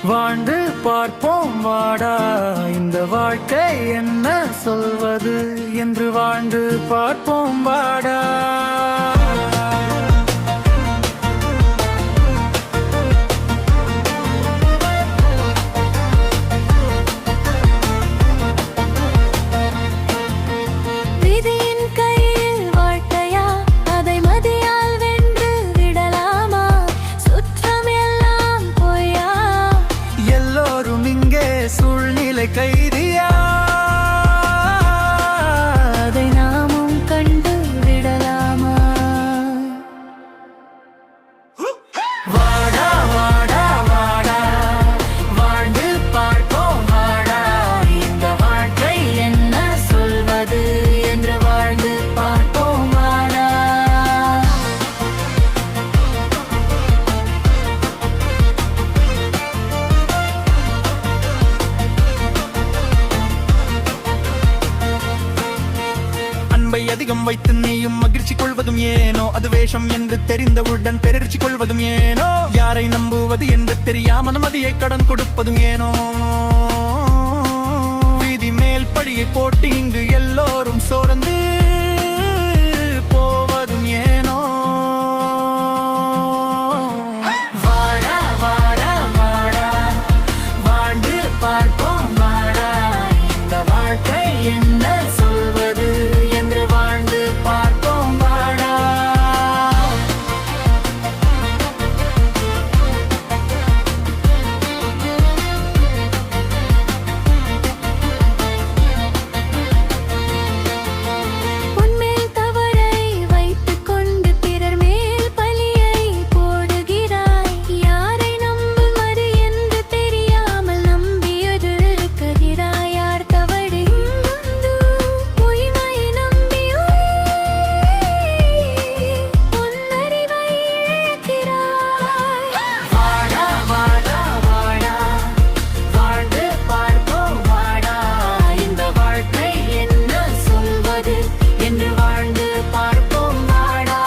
வாழ்ந்து பார்ப்போம் வாடா, இந்த வாழ்க்கை என்ன சொல்வது என்று வாழ்ந்து பார்ப்போம் வாடா. சூழ்நிலை கைதியா, அதை நாமும் கண்டு விடலாமா? வாடா வாடா வாடா, வாழ்ந்து பார்ப்போம் வாடா, இந்த வாழ்க்கை என்ன சொல்வது என்று வாழ்ந்து பார்ப்போம் வாடா. அதிகம் வைத்து நீயும் மகிழ்ச்சி கொள்வதும் ஏனோ, அது வேஷம் என்று தெரிந்தவுடன் பெருச்சி கொள்வதும் ஏனோ, யாரை நம்புவது என்று தெரியாமல் மதியை கடன் கொடுப்பதும் ஏனோ, வீதி மேல் படியை போட்டு இங்கு எல்லோரும் சோர்ந்து போவதும் ஏனோ. வாடா வாடா வாடா, வாழ்ந்து பார்ப்போம் வாடா, இந்த வாழ்க்கை என்ன சொல்வது என்று வாழ்ந்து பார்ப்போம் வாடா. உன்மேல் தவறை வைத்துக் கொண்டு பிறர் மேல் பழியை போடுகிறாய். யாரை நம்புவது என்று தெரியாமல் நம்பியொரு இருக்கிறாய். யார் தவறு பொய்மை நம்பி உன்னறிவை இழக்கிறாய். வாடா வாடா வாடா, வாழ்ந்து பார்ப்போம் வாடா, இந்த வாழ்க்கை என்ன சொல்வது என்று வாழ்ந்து பார்ப்போம் வாடா.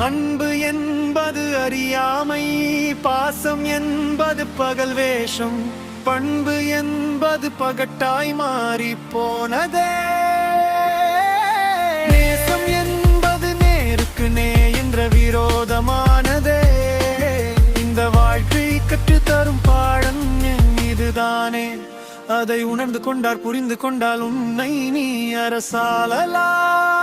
அன்பு என்பது அறியாமை, பாசம் என்பது பகல் வேஷம், பண்பு என்பது பகட்டாய் மாறி போனதே, நேசம் என்பது நேருக்கு நே என்ற விரோதமானதே. இந்த வாழ்க்கை கற்றுத்தரும் பாடம் இதுதானே, அதை உணர்ந்து கொண்டார் புரிந்து கொண்டால் உன்னை நீ அரசாளலாம்.